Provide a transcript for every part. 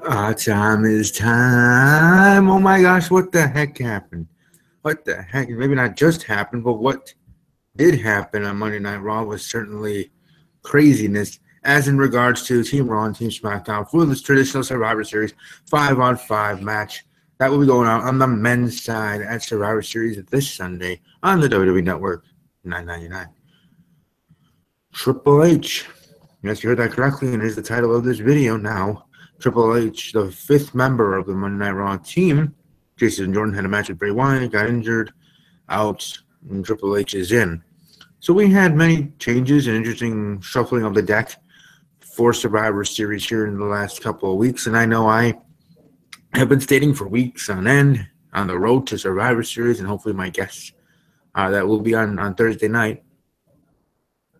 Time is time. Oh my gosh, what the heck happened? What the heck? Maybe not just happened, but what did happen on Monday Night Raw was certainly craziness, as in regards to Team Raw and Team SmackDown for this traditional Survivor Series 5-on-5 match that will be going on the men's side at Survivor Series this Sunday on the WWE Network, $9.99. Triple H. Yes, you heard that correctly, and here's the title of this video now. Triple H, the fifth member of the Monday Night Raw team. Jason Jordan had a match with Bray Wyatt, got injured, out, and Triple H is in. So we had many changes and interesting shuffling of the deck for Survivor Series here in the last couple of weeks, and I know I have been stating for weeks on end on the road to Survivor Series, and hopefully my guests that will be on Thursday night.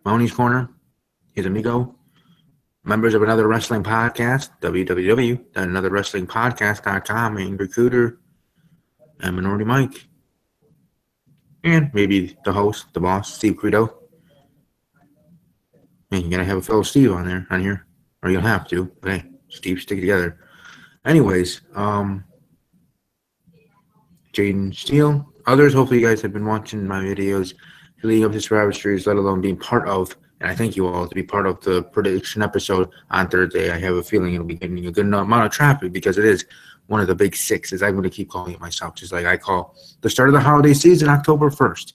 Mahoney's Corner, his amigo, members of another wrestling podcast, www.anotherwrestlingpodcast.com, and Recruiter, and Minority Mike, and maybe the host, the boss, Steve Credo. And you gotta have a fellow Steve on here, or you'll have to. But hey, Steve, stick it together. Anyways, Jaden Steele, others. Hopefully, you guys have been watching my videos leading up to Survivor Series, let alone being part of. And I thank you all to be part of the prediction episode on Thursday. I have a feeling it'll be getting a good amount of traffic because it is one of the big six, as I'm going to keep calling it myself, just like I call the start of the holiday season, October 1st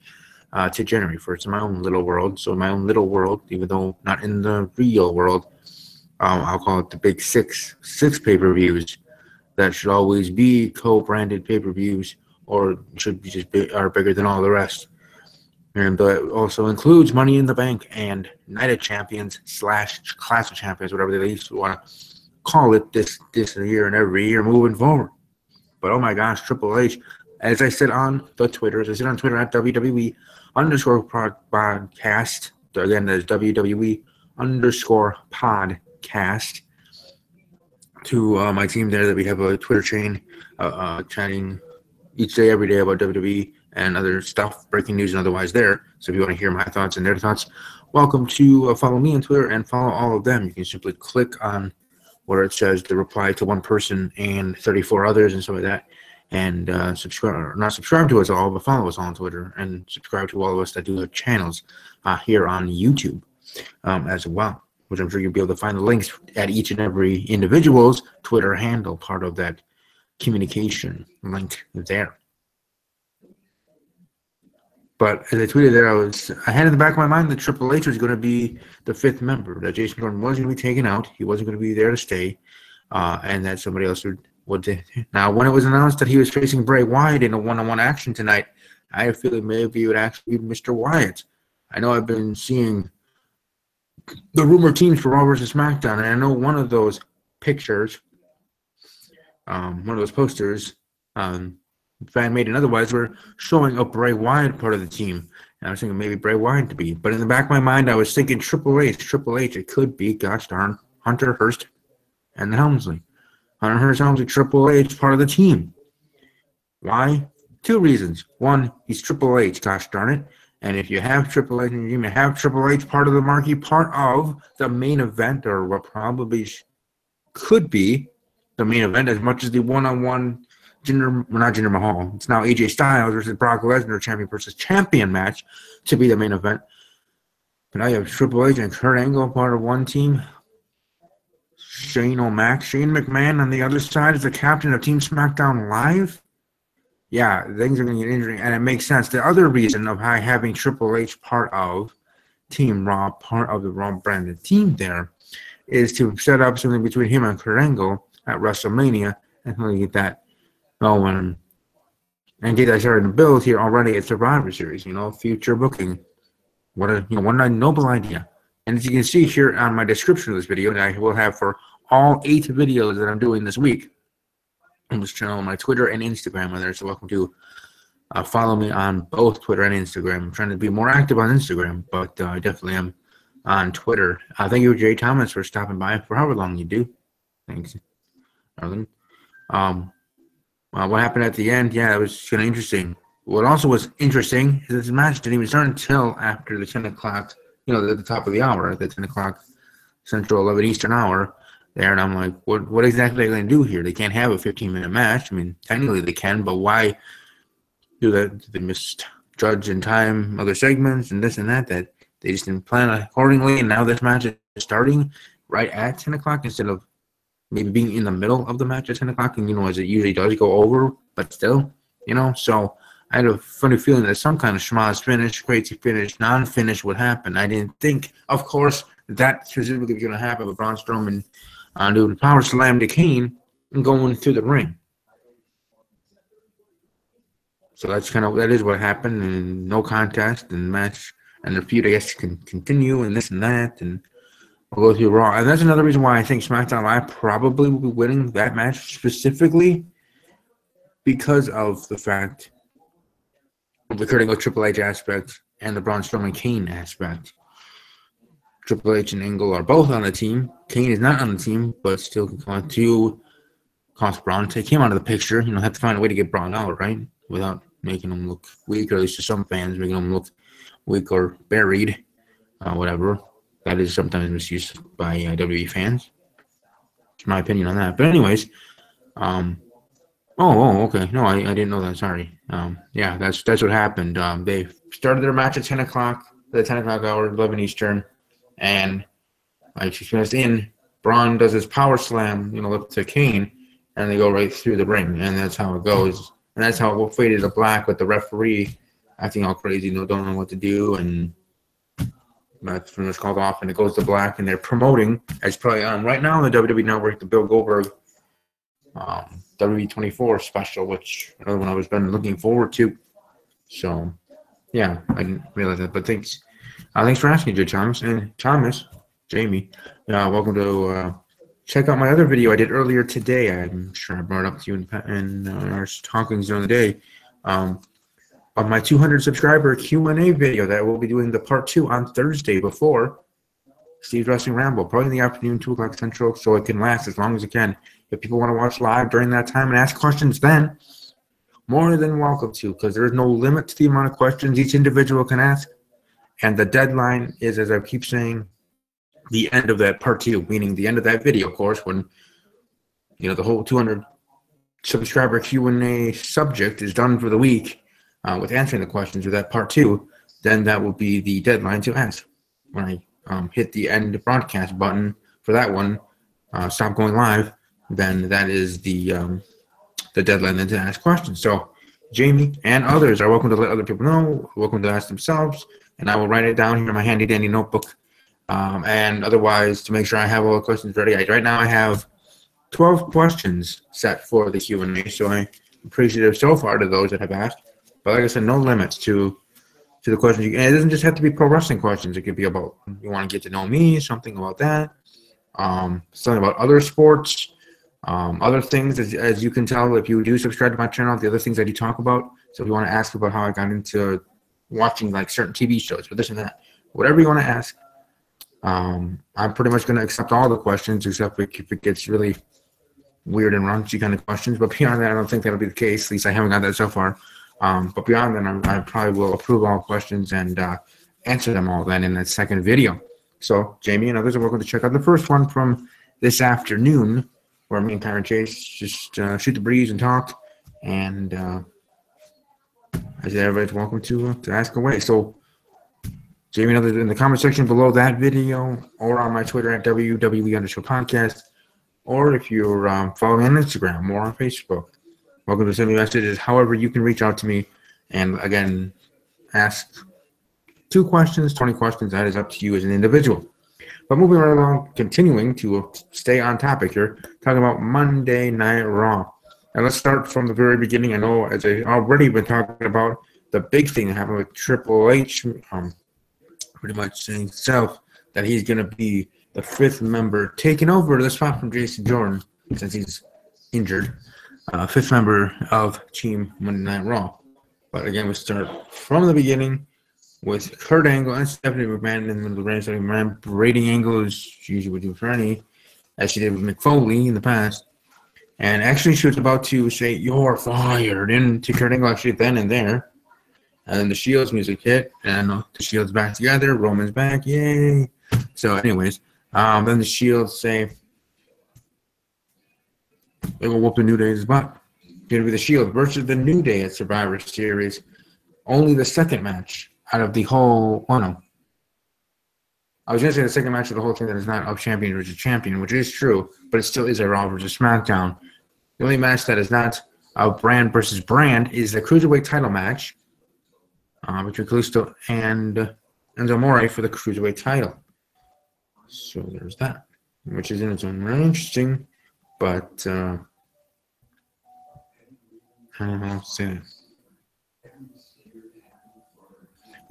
to January 1st, in my own little world. So in my own little world, even though not in the real world, I'll call it the big six pay-per-views that should always be co-branded pay-per-views, or should be are bigger than all the rest. And also includes Money in the Bank and Night of Champions / Clash of Champions, whatever they used to want to call it this year and every year moving forward. But oh my gosh, Triple H, as I said on the Twitter, as I said on Twitter at WWE_podcast. Again, there's WWE_podcast. To my team there, that we have a Twitter chain chatting each day, every day about WWE and other stuff, breaking news and otherwise there. So if you want to hear my thoughts and their thoughts, welcome to follow me on Twitter and follow all of them. You can simply click on where it says the reply to one person and 34 others and stuff like that, and subscribe, or not subscribe to us all, but follow us all on Twitter and subscribe to all of us that do have channels here on YouTube as well, which I'm sure you'll be able to find the links at each and every individual's Twitter handle, part of that communication link there. But as I tweeted there, I had in the back of my mind that Triple H was going to be the fifth member, that Jason Jordan was going to be taken out, he wasn't going to be there to stay, and that somebody else would. Now, when it was announced that he was facing Bray Wyatt in a one-on-one action tonight, I have a feeling maybe it would actually be Mr. Wyatt. I know I've been seeing the rumored teams for Raw vs. SmackDown, and I know one of those pictures, one of those posters, fan-made and otherwise, were showing a Bray Wyatt part of the team. And I was thinking maybe Bray Wyatt to be. But in the back of my mind, I was thinking Triple H. It could be, gosh darn, Hunter Hearst and the Helmsley. Hunter Hearst, Helmsley, Triple H, part of the team. Why? Two reasons. One, he's Triple H, gosh darn it. And if you have Triple H in your team, you have Triple H part of the marquee, part of the main event, or what probably could be the main event, as much as the one-on-one not Jinder Mahal. It's now AJ Styles versus Brock Lesnar, champion versus champion match, to be the main event. But now you have Triple H and Kurt Angle part of one team. Shane McMahon on the other side is the captain of Team SmackDown Live. Yeah, things are going to get interesting, and it makes sense. The other reason of having Triple H part of Team Raw, part of the Raw branded team there, is to set up something between him and Kurt Angle at WrestleMania and really get that going and get that started to build here already at Survivor Series. Future booking. What a noble idea. And as you can see here on my description of this video, that I will have for all 8 videos that I'm doing this week on this channel, on my Twitter and Instagram are there. So welcome to follow me on both Twitter and Instagram. I'm trying to be more active on Instagram, but I definitely am on Twitter. Thank you, Jay Thomas, for stopping by for however long you do. Thanks, Arlen. What happened at the end, yeah, it was kind of interesting. What also was interesting is this match didn't even start until after the 10 o'clock, at the top of the hour, at the 10 o'clock Central, 11 Eastern hour. there, and I'm like, what exactly are they going to do here? They can't have a 15-minute match. I mean, technically they can, but why do that? They misjudge in time other segments and this and that they just didn't plan accordingly, and now this match is starting right at 10 o'clock instead of maybe being in the middle of the match at 10 o'clock, and, as it usually does go over, but still, so I had a funny feeling that some kind of schmozz finish, crazy finish, non-finish would happen. I didn't think, of course, that specifically was going to happen with Braun Strowman doing power slam to Kane and going through the ring. So that is what happened, and no contest, and the match, and the feud, I guess, can continue, and this and that, and we'll go through Raw. And that's another reason why I think SmackDown Live probably will be winning that match specifically, because of the fact of the Kurt Angle Triple H aspect and the Braun Strowman Kane aspect. Triple H and Angle are both on the team. Kane is not on the team, but still going to cost Braun. Take him out of the picture. Have to find a way to get Braun out, right? Without making him look weak, or at least to some fans, making him look weak or buried, whatever. That is sometimes misused by WWE fans. It's my opinion on that. But anyways, okay. No, I didn't know that. Sorry. Yeah, that's what happened. They started their match at 10 o'clock, the 10 o'clock hour, 11 Eastern, and like she finished in, Braun does his power slam, up to Kane, and they go right through the ring, and that's how it goes. And that's how it faded to black with the referee acting all crazy, don't know what to do, and that's when it's called off, and it goes to black, and they're promoting, as probably on right now on the WWE Network, the Bill Goldberg WWE 24 special, which another one I was been looking forward to. So, yeah, I didn't realize that, but thanks. Thanks for asking, Jay Thomas. And Jamie, welcome to check out my other video I did earlier today. I'm sure I brought it up to you in our talkings during the day. Of my 200 subscriber Q&A video that we'll be doing the part 2 on Thursday before Steve's Wrestling Ramble, probably in the afternoon, 2 o'clock Central, so it can last as long as it can. If people want to watch live during that time and ask questions then, more than welcome to, because there is no limit to the amount of questions each individual can ask. And the deadline is, as I keep saying, the end of that part 2, meaning the end of that video, of course, when the whole 200 subscriber Q&A subject is done for the week with answering the questions of that part 2, then that will be the deadline to ask. When I hit the end broadcast button for that one, stop going live, then that is the deadline then to ask questions. So Jamie and others are welcome to let other people know, welcome to ask themselves, and I will write it down here in my handy dandy notebook. And otherwise, to make sure I have all the questions ready, right now I have 12 questions set for the Q&A, so I'm appreciative so far to those that have asked. But like I said, no limits to the questions. And it doesn't just have to be pro wrestling questions. It could be about, you want to get to know me, something about that, something about other sports, other things, as you can tell, if you do subscribe to my channel, the other things I do talk about. So if you want to ask about how I got into watching like certain TV shows or this and that, whatever you want to ask, I'm pretty much going to accept all the questions, except if it gets really weird and raunchy kind of questions. But beyond that, I don't think that'll be the case. At least I haven't got that so far. But beyond that, I probably will approve all questions and answer them all then in that second video. So Jamie and others are welcome to check out the first one from this afternoon, where me and Kyron Chase just shoot the breeze and talk. And I said everybody's welcome to ask away. So Jamie and others in the comment section below that video, or on my Twitter at WWE_podcast, or if you're following me on Instagram or on Facebook, welcome to send me messages. However, you can reach out to me and, again, ask 2 questions, 20 questions. That is up to you as an individual. But moving right along, continuing to stay on topic here, talking about Monday Night Raw. And let's start from the very beginning. I know, as I've already been talking about, the big thing that happened with Triple H, pretty much saying himself that he's going to be the 5th member, taking over the spot from Jason Jordan since he's injured. 5th member of Team Monday Night Raw. But again, we start from the beginning with Kurt Angle and Stephanie McMahon in the ring. Stephanie McMahon berating Angle, as she usually would do for any, as she did with Mick Foley in the past. And actually, she was about to say, "You're fired," into Kurt Angle actually then and there. And then the Shields music hit, and the Shields back together. Roman's back, yay! So, anyways, then the Shields say, They will whoop the New Day's butt. Going to be the Shield versus the New Day at Survivor Series. Only the second match out of the whole. Oh no. I was going to say the second match of the whole thing that is not of champion versus champion, which is true, but it still is a Raw versus SmackDown. The only match that is not of brand versus brand is the Cruiserweight title match between Kalisto and Enzo Amore for the Cruiserweight title. So there's that, which is in its own way interesting, but I don't know how to say that.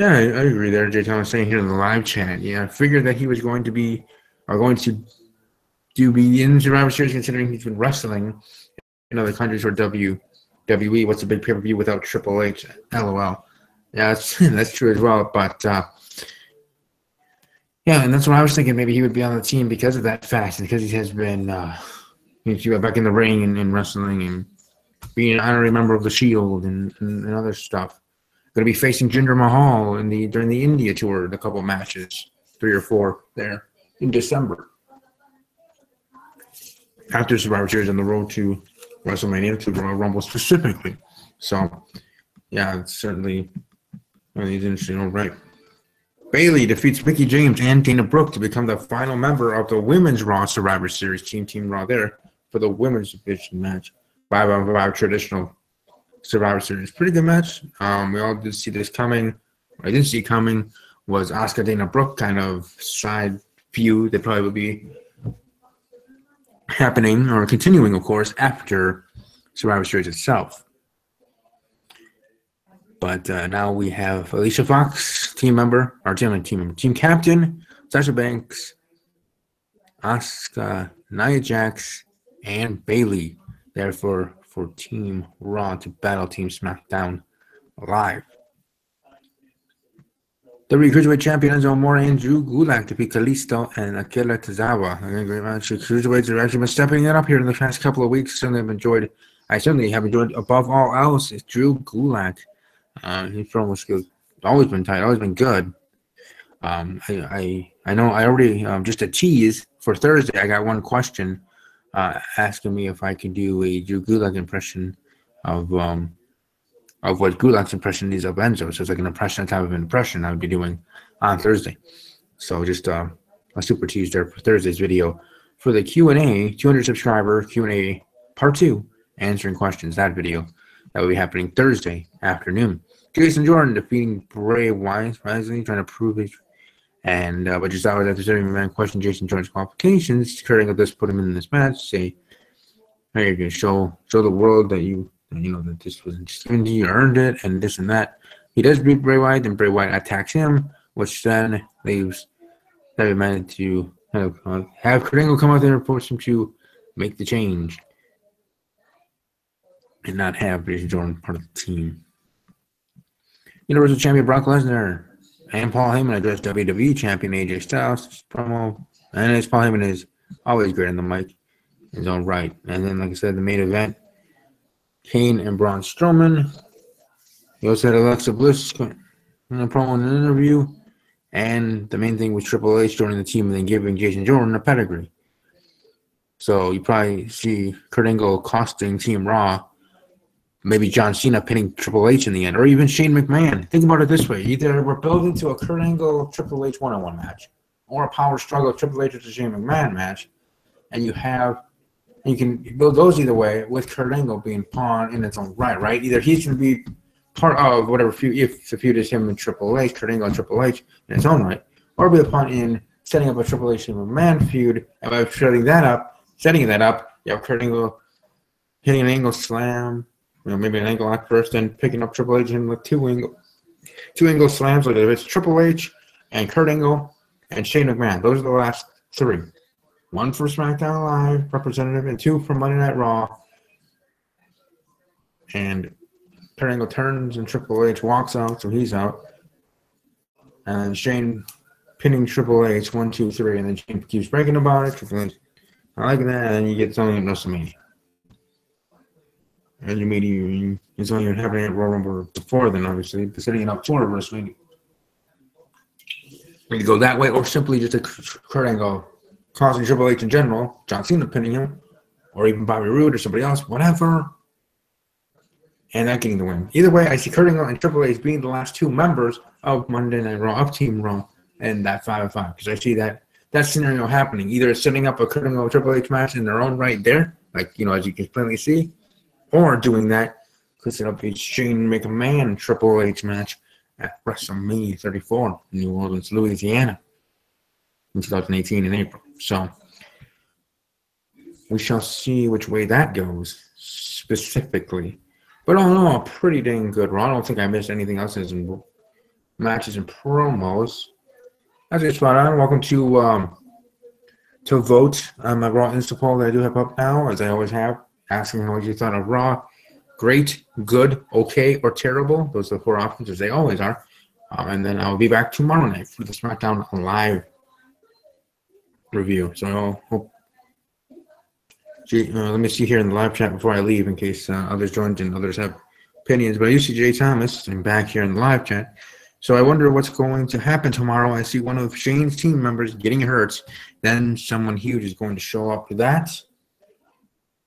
Yeah, I agree there. Jay Thomas saying here in the live chat. Yeah, I figured that he was going to be in Survivor Series, considering he's been wrestling in other countries for WWE. What's a big pay-per-view without Triple H? LOL. Yeah, that's true as well. But yeah, and that's what I was thinking. Maybe he would be on the team because of that fact, and because he has been back in the ring and wrestling and being an honorary member of the Shield and other stuff. Going to be facing Jinder Mahal during the India tour in a couple matches, 3 or 4 there in December. After Survivor Series on the road to WrestleMania, to Royal Rumble specifically. So, yeah, it's certainly interesting. All right. Bayley defeats Mickie James and Dana Brooke to become the final member of the Women's Raw Survivor Series Team Raw there for the women's division match. 5-on-5 traditional Survivor Series. Pretty good match. We all did see this coming. What I didn't see coming was Asuka Dana Brooke kind of side feud that probably would be happening or continuing, of course, after Survivor Series itself. But now we have Alicia Fox, team captain, Sasha Banks, Asuka, Nia Jax, and Bayley there for Team Raw to battle Team SmackDown live. WWE Cruiserweight Champion Enzo Amore and Drew Gulak defeat Kalisto and Akira Tozawa. Great match. Cruiserweights have actually been stepping it up here in the past couple of weeks. I certainly have enjoyed above all else is Drew Gulak. His promo skills always been tight, always been good. I know I already just a tease for Thursday. I got one question asking me if I could do a Drew Gulak impression of what Gulak's impression is of Enzo. So it's like an impression, type of impression I would be doing on Thursday. So just a super tease there for Thursday's video for the Q&A, 200 subscriber Q&A part 2, answering questions. That video that will be happening Thursday afternoon. Jason Jordan defeating Bray Wyatt, trying to prove it. And but just hours after 70-man question Jason Jordan's qualifications, Kurt Angle does put him in this match. Say, hey, you're gonna show the world that that this wasn't just given to you, earned it, and this and that. He does beat Bray Wyatt, and Bray Wyatt attacks him, which then leaves that man to have Kurt Angle come out there and force him to make the change and not have Jason Jordan part of the team. Universal Champion Brock Lesnar and Paul Heyman addressed WWE Champion AJ Styles promo, and as Paul Heyman is always great on the mic in his own right. And then, like I said, the main event, Kane and Braun Strowman. He also had Alexa Bliss in a promo in an interview, and the main thing was Triple H joining the team and then giving Jason Jordan a pedigree. So you probably see Kurt Angle costing Team Raw. Maybe John Cena pinning Triple H in the end, or even Shane McMahon. Think about it this way. Either we're building to a Kurt Angle Triple H one-on-one match, or a power struggle Triple H versus Shane McMahon match, and you can build those either way with Kurt Angle being pawn in its own right? Either he's going to be part of whatever feud, if the feud is him and Triple H, Kurt Angle and Triple H in its own right, or be a pawn in setting up a Triple H and McMahon feud, and by setting that up, you have Kurt Angle hitting an angle slam, maybe an angle lock first, then picking up Triple H in with two angle slams. Like if it's Triple H and Kurt Angle and Shane McMahon, those are the last 3. 1 for SmackDown Live representative and 2 for Monday Night Raw. And Kurt Angle turns and Triple H walks out, so he's out. And Shane pinning Triple H 1, 2, 3, and then Shane keeps breaking about it. Triple H, I like that, and then you get something at WrestleMania. And it's only happening at Royal Rumble before then, obviously, but setting it up for WrestleMania. You go that way, or simply just a Kurt Angle causing Triple H in general, John Cena pinning him, or even Bobby Roode or somebody else, whatever, and not getting the win. Either way, I see Kurt Angle and Triple H being the last two members of Monday Night Raw, of Team Raw, and that 5-5, because I see that scenario happening, either setting up a Kurt Angle Triple H match in their own right there, like, as you can plainly see, or doing that, could set up a Shane McMahon Triple H match at WrestleMania 34 in New Orleans, Louisiana, in 2018 in April. So we shall see which way that goes specifically. But all in all, a pretty dang good Raw. I don't think I missed anything else in matches and promos. That's it, spot on. Welcome to vote on my Raw Insta poll that I do have up now, as I always have, asking what you thought of Raw. Great, good, okay, or terrible. Those are the 4 options, as they always are. And then I'll be back tomorrow night for the SmackDown Live review. So let me see here in the live chat before I leave, in case others joined and others have opinions. But I do see Jay Thomas, and back here in the live chat. So I wonder what's going to happen tomorrow. I see one of Shane's team members getting hurt. Then someone huge is going to show up. That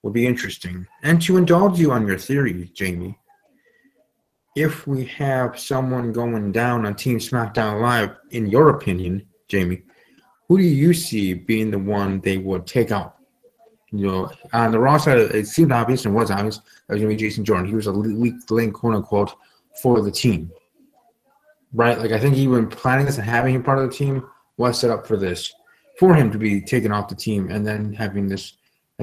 will be interesting. And to indulge you on your theory, Jamie, if we have someone going down on Team SmackDown Live, in your opinion, Jamie, who do you see being the one they would take out? On the Raw side, it seemed obvious and was obvious that was going to be Jason Jordan. He was a weak link, quote unquote, for the team, right? Like, I think even planning this and having him part of the team was set up for this, for him to be taken off the team, and then having this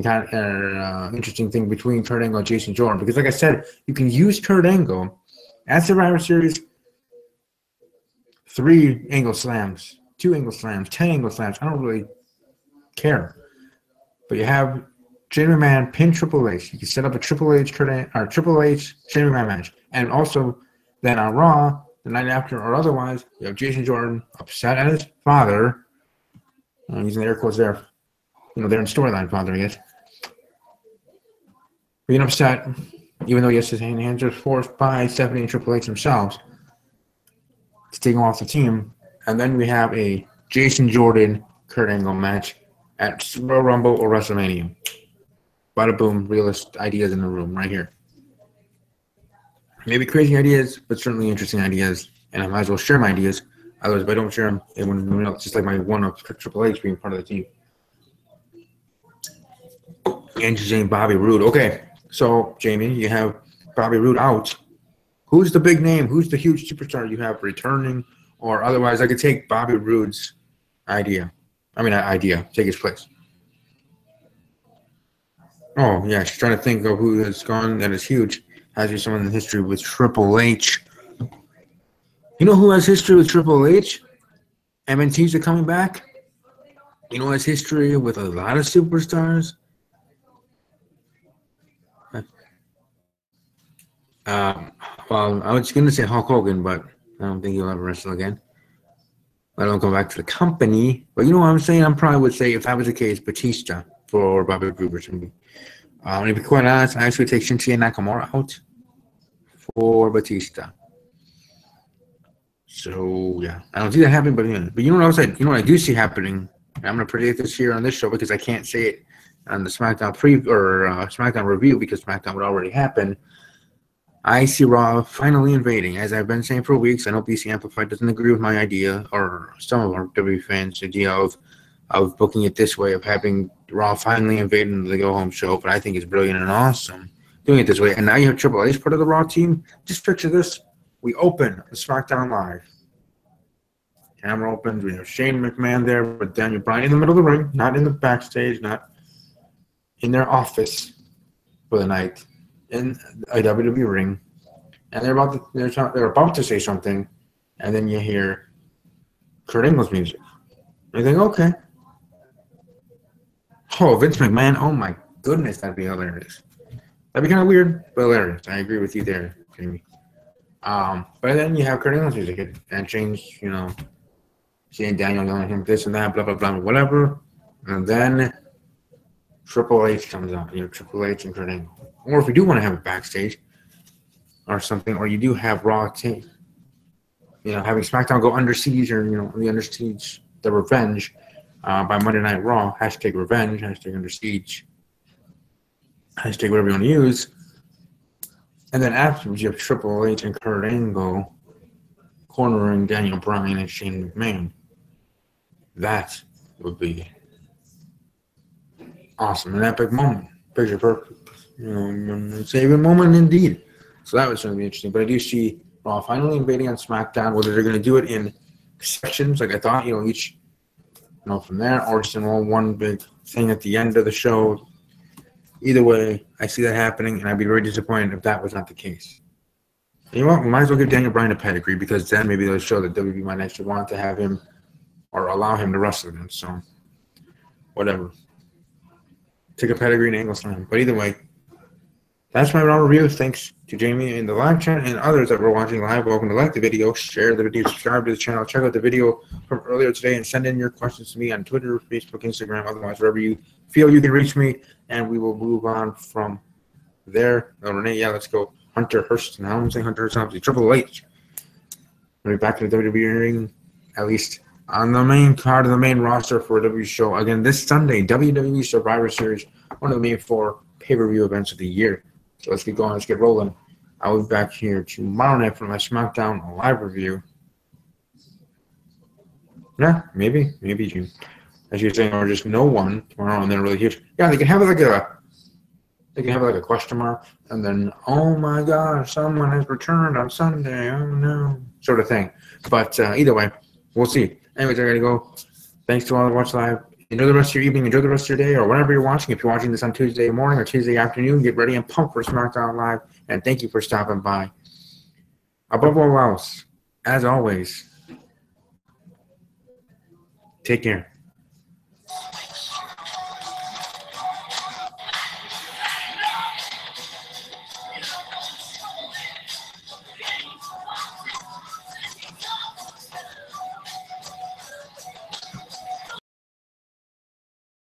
kind of interesting thing between Kurt Angle and Jason Jordan. Because, like I said, you can use Kurt Angle at Survivor Series, 3 Angle slams, 2 Angle slams, 10 Angle slams. I don't really care. But you have Shane McMahon pin Triple H. You can set up a Triple H Shane McMahon match. And also, then on Raw, the night after or otherwise, you have Jason Jordan upset at his father. Using the air quotes there. They're in storyline father, I guess. Being upset, even though yes, his hands are forced by Stephanie and Triple H themselves to take him off the team. And then we have a Jason Jordan Kurt Angle match at Royal Rumble or WrestleMania. Bada boom, realist ideas in the room right here. Maybe crazy ideas, but certainly interesting ideas. And I might as well share my ideas. Otherwise, if I don't share them, it wouldn't, it's just like my one of Triple H being part of the team. And Bobby Roode. Okay, so Jamie, you have Bobby Roode out. Who's the big name? Who's the huge superstar you have returning? Or otherwise, I could take Bobby Roode's idea. Take his place. Oh, yeah, she's trying to think of who has gone that is huge. Has be someone in history with Triple H. You know who has history with Triple H? MNTs are coming back. You know who has history with a lot of superstars? Well, I was going to say Hulk Hogan, but I don't think he'll ever wrestle again. I don't go back to the company. But you know what I'm saying? I probably would say, if that was the case, Batista for Bobby Roode or something. To be quite honest, I actually take Shinsuke Nakamura out for Batista. So, yeah. I don't see that happening, but you know what I do see happening? I'm going to predict this here on this show because I can't say it on the SmackDown SmackDown review because SmackDown would already happen. I see Raw finally invading. As I've been saying for weeks, I know BC Amplified doesn't agree with my idea, or some of our WWE fans' idea of booking it this way, of having Raw finally invading the go-home show, but I think it's brilliant and awesome doing it this way. And now you have Triple H part of the Raw team. Just picture this. We open the SmackDown Live. Camera opens. We have Shane McMahon there, but Daniel Bryan in the middle of the ring, not in the backstage, not in their office for the night, in a WWE ring. And they're about to say something, and then you hear Kurt Angle's music. And you think, okay. Oh, Vince McMahon. Oh, my goodness, that'd be hilarious. That'd be kind of weird, but hilarious. I agree with you there, Jamie. But then you have Kurt Angle's music and change, seeing Daniel yelling him this and that, blah, blah, blah, whatever. And then Triple H comes out. Triple H and Kurt Angle. Or if you do want to have it backstage or something, or you do have Raw team, having SmackDown go under siege, or, the under siege, the revenge by Monday Night Raw, #revenge, #under siege. hashtag whatever you want to use. And then afterwards, you have Triple H and Kurt Angle cornering Daniel Bryan and Shane McMahon. That would be awesome. An epic moment. Picture perfect. Saving moment indeed. So that was going to be interesting. But I do see Raw finally invading on SmackDown. Whether they're going to do it in sections, like I thought, each, from there, or just in one big thing at the end of the show. Either way, I see that happening, and I'd be very disappointed if that was not the case. You know what? We might as well give Daniel Bryan a pedigree, because then maybe they'll show that WWE might actually want to have him or allow him to wrestle again. So, whatever. Take a pedigree and Angle Slam. But either way, that's my Raw review. Thanks to Jamie in the live chat and others that were watching live. Welcome to like the video, share the video, subscribe to the channel, check out the video from earlier today, and send in your questions to me on Twitter, Facebook, Instagram, otherwise wherever you feel you can reach me, and we will move on from there. Oh, Renee, yeah, let's go. Hunter Hurst. Now I'm saying Hunter Hurst. Obviously, Triple H. We'll be back to the WWE ring, at least on the main card of the main roster for a WWE show. Again, this Sunday, WWE Survivor Series, one of the main 4 pay-per-view events of the year. So let's get going. Let's get rolling. I'll be back here tomorrow night for my SmackDown live review. Yeah, maybe June. As you're saying, or just no one tomorrow, and then really huge. Yeah, they can have it like a question mark, and then, oh my gosh, someone has returned on Sunday. Oh no, sort of thing. But either way, we'll see. Anyways, I gotta go. Thanks to all that watch live. Enjoy the rest of your evening. Enjoy the rest of your day, or whenever you're watching. If you're watching this on Tuesday morning or Tuesday afternoon, get ready and pumped for SmackDown Live. And thank you for stopping by. Above all else, as always, take care.